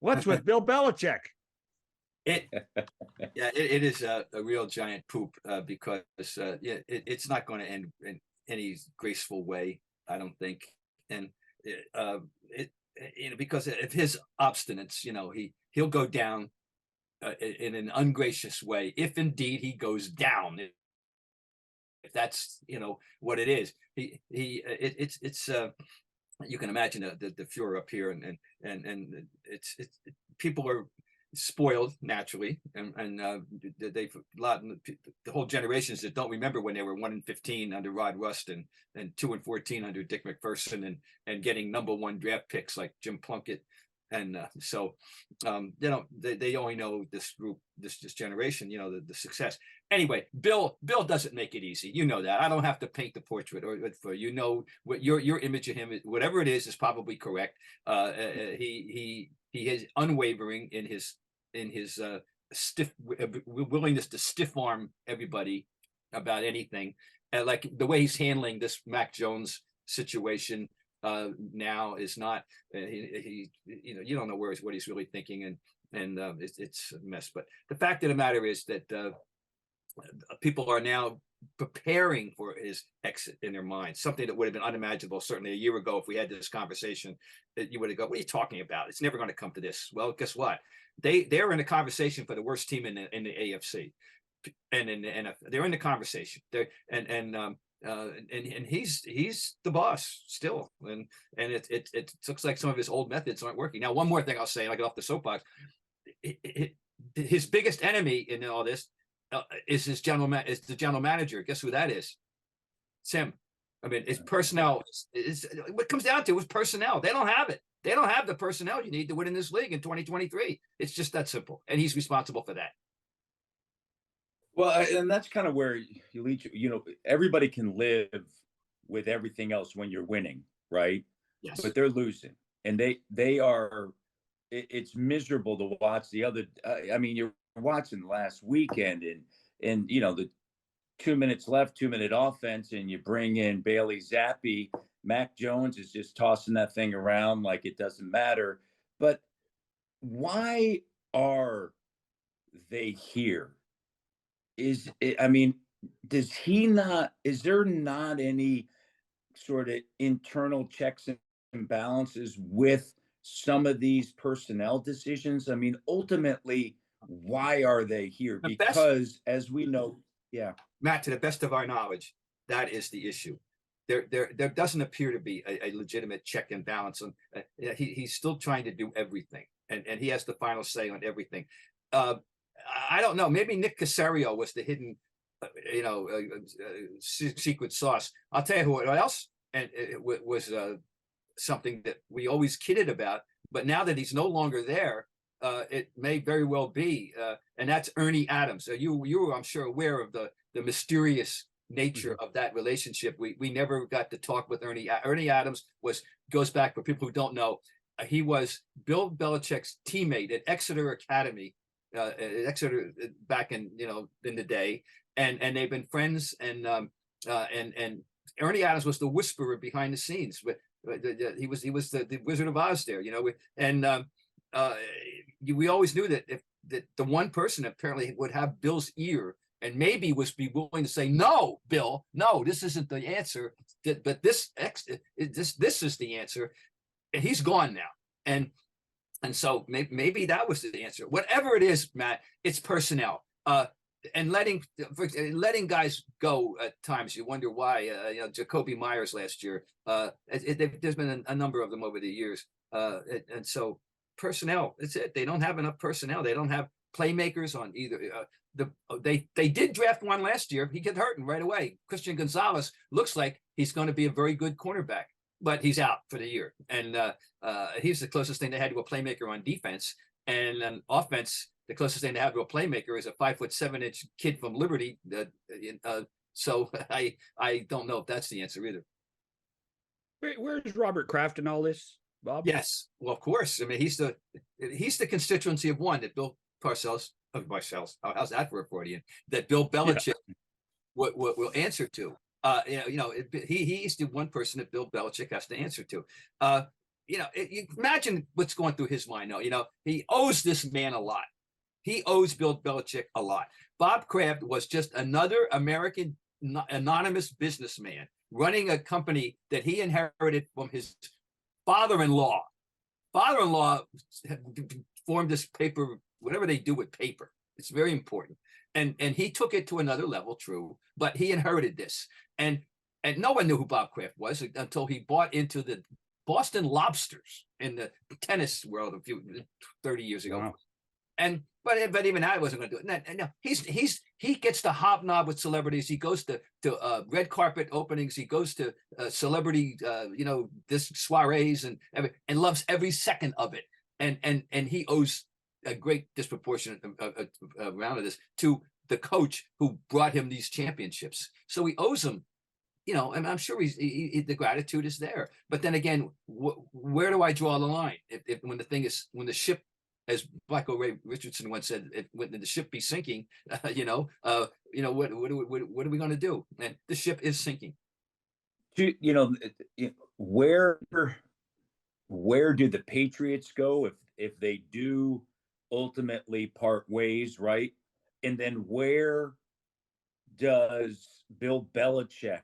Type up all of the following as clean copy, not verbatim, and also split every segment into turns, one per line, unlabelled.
What's with Bill Belichick?
It is a real giant poop because it's not going to end in any graceful way, I don't think. And because of his obstinance, he'll go down in an ungracious way if indeed he goes down. If that's what it is, it's you can imagine the furor up here, and it's people are spoiled naturally, and they've a lot the whole generations that don't remember when they were 1-15 under Rod Rust and 2-14 under Dick McPherson and getting #1 draft picks like Jim Plunkett. And so they only know this group, this generation, the success. Anyway, Bill doesn't make it easy. You know that. I don't have to paint the portrait for what your image of him, whatever it is probably correct. He is unwavering in his stiff willingness to stiff arm everybody about anything. Like the way he's handling this Mac Jones situation now is not you don't know what he's really thinking, and it's a mess. But the fact of the matter is that people are now preparing for his exit in their minds, something that would have been unimaginable certainly a year ago. If we had this conversation, that you would have go, what are you talking about? It's never going to come to this. Well, guess what? They're in a conversation for the worst team in the AFC, and they're in the conversation there, and he's the boss still, and it looks like some of his old methods aren't working. Now, one more thing I'll say, and I get off the soapbox. His biggest enemy in all this is the general manager. Guess who that is? It's him. I mean, it's personnel. What it comes down to is personnel. They don't have it. They don't have the personnel you need to win in this league in 2023. It's just that simple, and he's responsible for that.
Well, and that's kind of where everybody can live with everything else when you're winning, right?
Yes.
But they're losing, and they are. It's miserable to watch the other. I mean, you're watching last weekend, and the 2 minutes left, 2-minute offense, and you bring in Bailey Zappi. Mac Jones is just tossing that thing around like it doesn't matter. But why are they here? Is there not any sort of internal checks and balances with some of these personnel decisions? I mean, ultimately, why are they here? Because as we know,
Matt, to the best of our knowledge, that is the issue. There doesn't appear to be a legitimate check and balance. He's still trying to do everything, and he has the final say on everything. I don't know. Maybe Nick Caserio was the hidden, secret sauce. I'll tell you who else, and it was something that we always kidded about. But now that he's no longer there, it may very well be, and that's Ernie Adams. So you were, I'm sure, aware of the mysterious nature of that relationship. We never got to talk with Ernie. Ernie Adams goes back, for people who don't know, he was Bill Belichick's teammate at Exeter Academy. Exeter back in the day, and they've been friends, and Ernie Adams was the whisperer behind the scenes, but he was the Wizard of Oz there, and we always knew that that the one person apparently would have Bill's ear and maybe be willing to say, no, Bill, no, this isn't the answer, but this is the answer, and he's gone now, and so maybe that was the answer. Whatever it is, Matt, it's personnel. And letting guys go at times. You wonder why. Jacoby Myers last year. There's been a number of them over the years. And so personnel, it's it. They don't have enough personnel. They don't have playmakers on either. They did draft one last year. He got hurt right away. Christian Gonzalez looks like he's going to be a very good cornerback, but he's out for the year. And he's the closest thing they had to a playmaker on defense. And on offense, the closest thing they have to a playmaker is a 5'7" kid from Liberty. So I don't know if that's the answer either.
Where's Robert Kraft in all this, Bob?
Yes, well, of course. I mean, he's the constituency of one that Bill Parcells. How's that for a Freudian? That Bill Belichick will answer to. He's the one person that Bill Belichick has to answer to. you imagine what's going through his mind. No, he owes this man a lot. He owes Bill Belichick a lot. Bob Kraft was just another American anonymous businessman running a company that he inherited from his father-in-law. Father-in-law formed this paper, whatever they do with paper. It's very important. And he took it to another level, true, but he inherited this. And no one knew who Bob Kraft was until he bought into the Boston Lobsters in the tennis world 30 years ago.
Wow.
But even I wasn't going to do it. No, he gets to hobnob with celebrities. He goes to red carpet openings. He goes to celebrity this soirees and loves every second of it. And he owes a great disproportionate amount of this to the coach who brought him these championships. So he owes him. And I'm sure the gratitude is there. But then again, where do I draw the line? If when the ship, as Michael Ray Richardson once said, when the ship be sinking, what are we going to do? And the ship is sinking.
Where do the Patriots go if they do ultimately part ways, right? And then where does Bill Belichick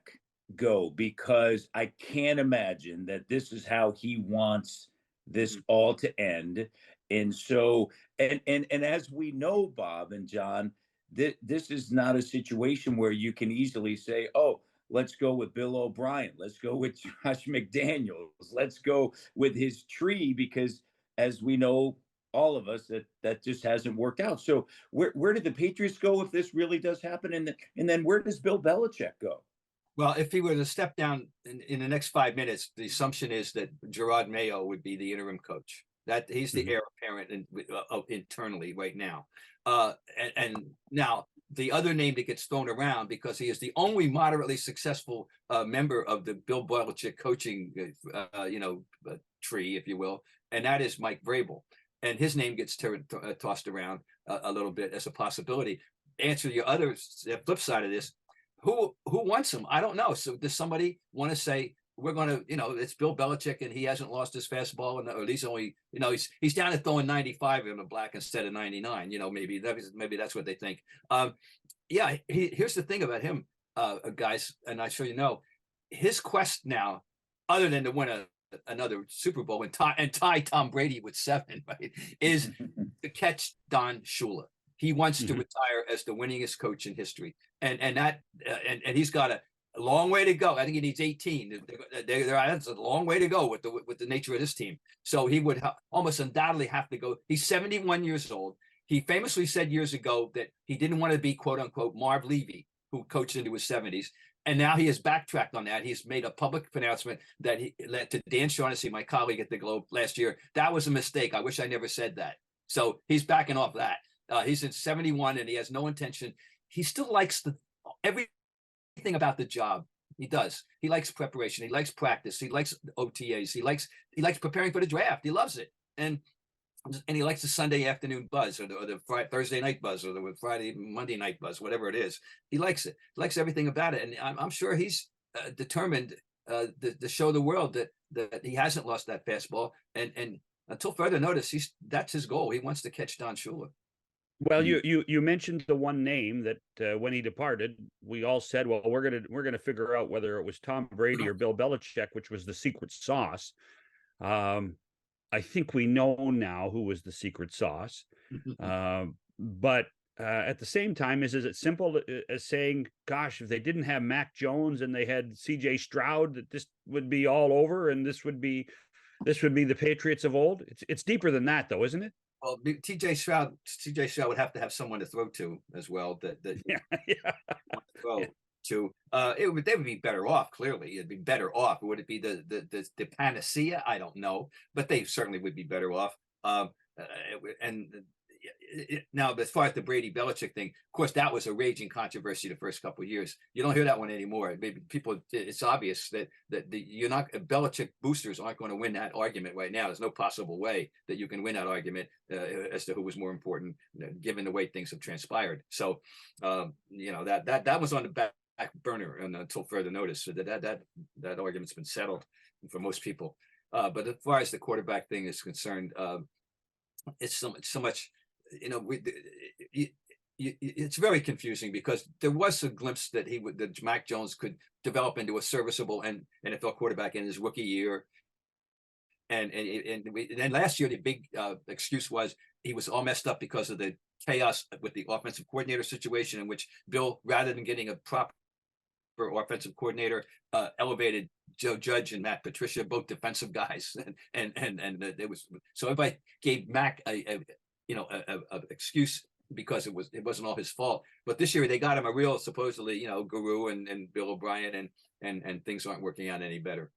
go? Because I can't imagine that this is how he wants this all to end. And so, and as we know, Bob and John, this is not a situation where you can easily say, oh, let's go with Bill O'Brien. Let's go with Josh McDaniels. Let's go with his tree, because as we know, all of us, that just hasn't worked out. So where did the Patriots go if this really does happen? And then where does Bill Belichick go?
Well, if he were to step down in the next 5 minutes, the assumption is that Gerard Mayo would be the interim coach. That he's the heir apparent internally right now. And now the other name that gets thrown around, because he is the only moderately successful member of the Bill Belichick coaching, tree, if you will, and that is Mike Vrabel. And his name gets tossed around a little bit as a possibility. Answer your other flip side of this. Who wants him? I don't know. So does somebody want to say, we're going to, it's Bill Belichick and he hasn't lost his fastball, or at least only, he's down to throwing 95 in the black instead of 99. Maybe that's what they think. Here's the thing about him, guys, and I'm sure his quest now, other than to win another Super Bowl and tie Tom Brady with 7, right, is to catch Don Shula. He wants to retire as the winningest coach in history, and he's got a long way to go. I think he needs 18. That's a long way to go with the nature of this team. So he would almost undoubtedly have to go. He's 71 years old. He famously said years ago that he didn't want to be, quote unquote, Marv Levy, who coached into his 70s. And now he has backtracked on that. He's made a public pronouncement that he led to Dan Shaughnessy, my colleague at the Globe last year. That was a mistake. I wish I never said that. So he's backing off that. He's in 71 and he has no intention. He still likes everything about the job. He does. He likes preparation. He likes practice. He likes OTAs. He likes preparing for the draft. He loves it. And he likes the Sunday afternoon buzz, or the Thursday night buzz, or the Monday night buzz, whatever it is. He likes it. He likes everything about it. And I'm sure he's determined to show the world that he hasn't lost that fastball. And until further notice, that's his goal. He wants to catch Don Shula.
Well, you mentioned the one name that when he departed, we all said, well, we're gonna figure out whether it was Tom Brady or Bill Belichick, which was the secret sauce. I think we know now who was the secret sauce. But at the same time, is it simple as saying, gosh, if they didn't have Mac Jones and they had C.J. Stroud, that this would be all over and this would be the Patriots of old? It's deeper than that, though, isn't it?
Well, C.J. Stroud would have to have someone to throw to as well. That throw to. They would be better off. Clearly, it'd be better off. Would it be the panacea? I don't know, but they certainly would be better off. Now, as far as the Brady Belichick thing, of course, that was a raging controversy the first couple of years. You don't hear that one anymore. Maybe it's obvious that you're not Belichick boosters aren't going to win that argument right now. There's no possible way that you can win that argument as to who was more important, given the way things have transpired. So, that was on the back burner until further notice. So that argument's been settled for most people. But as far as the quarterback thing is concerned, it's so much, you know, it's very confusing because there was a glimpse that that Mac Jones could develop into a serviceable NFL quarterback in his rookie year. And then last year, the big excuse was he was all messed up because of the chaos with the offensive coordinator situation, in which Bill, rather than getting a proper offensive coordinator, elevated Joe Judge and Matt Patricia, both defensive guys, and it was, so everybody gave Mac a excuse because it wasn't all his fault. But this year they got him a real, supposedly, guru and Bill O'Brien, and things aren't working out any better.